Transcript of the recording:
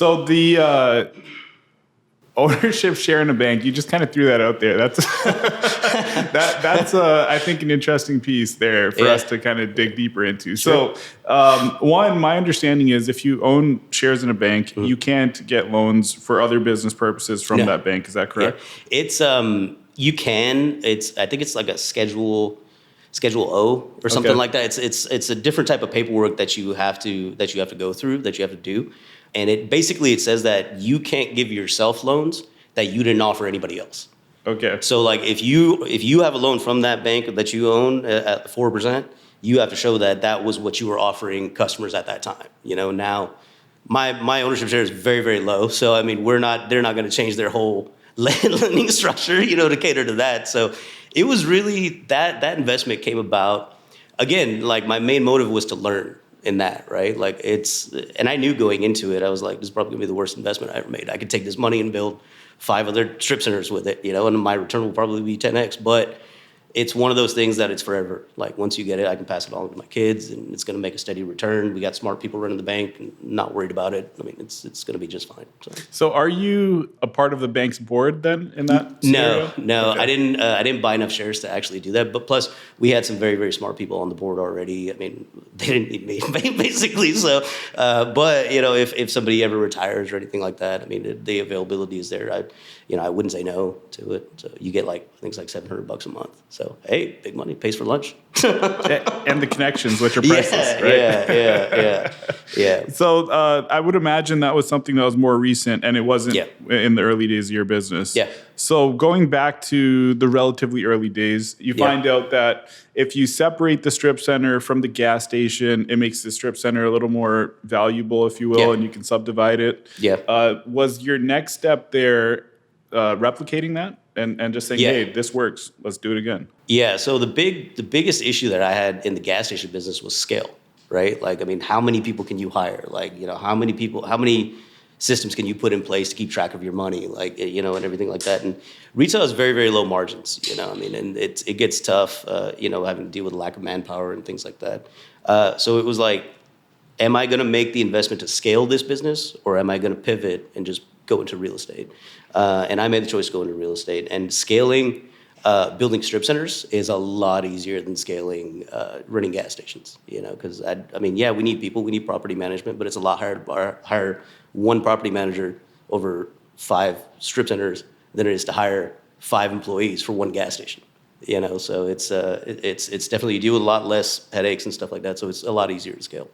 So the ownership share in a bank, you just kind of threw that out there. That's that's I think an interesting piece there for us to kind of dig deeper into. Sure. So one, my understanding is if you own shares in a bank, you can't get loans for other business purposes from that bank. Is that correct? Yeah. It's you can. I think it's like a Schedule O or something like that. It's a different type of paperwork that you have to go through, that you have to do. And it basically says that you can't give yourself loans that you didn't offer anybody else. Okay. So like if you have a loan from that bank that you own at 4%, you have to show that was what you were offering customers at that time. Now my ownership share is very, very low. So I mean, they're not going to change their whole lending structure, to cater to that. So it was really that investment came about. Again, like my main motive was to learn in that, right? Like and I knew going into it, I was like, this is probably gonna be the worst investment I ever made. I could take this money and build 5 other strip centers with it, and my return will probably be 10x. But it's one of those things that it's forever. Like once you get it, I can pass it on to my kids, and it's going to make a steady return. We got smart people running the bank, and not worried about it. I mean, it's going to be just fine. So, are you a part of the bank's board then in that scenario? No, okay. I didn't buy enough shares to actually do that. But plus, we had some very, very smart people on the board already. I mean, they didn't need me basically. So, but if somebody ever retires or anything like that, I mean, the availability is there. I wouldn't say no to it. So you get I think it's like $700 a month. So hey, big money, pays for lunch. And the connections, which are priceless, right? Yeah. So I would imagine that was something that was more recent, and it wasn't in the early days of your business. Yeah. So going back to the relatively early days, you find out that if you separate the strip center from the gas station, it makes the strip center a little more valuable, if you will, and you can subdivide it. Yeah. Was your next step there replicating that and just saying, hey, this works, let's do it again? Yeah. So the biggest issue that I had in the gas station business was scale, right? Like, I mean, how many people can you hire? Like, how many systems can you put in place to keep track of your money? Like, and everything like that. And retail has very, very low margins, I mean, and it gets tough, having to deal with lack of manpower and things like that. So it was like, am I going to make the investment to scale this business, or am I going to pivot and just go into real estate? And I made the choice to go into real estate. And scaling, building strip centers is a lot easier than scaling running gas stations, because we need people, we need property management, but it's a lot harder to hire one property manager over 5 strip centers than it is to hire 5 employees for one gas station. So it's definitely, you deal with a lot less headaches and stuff like that. So it's a lot easier to scale.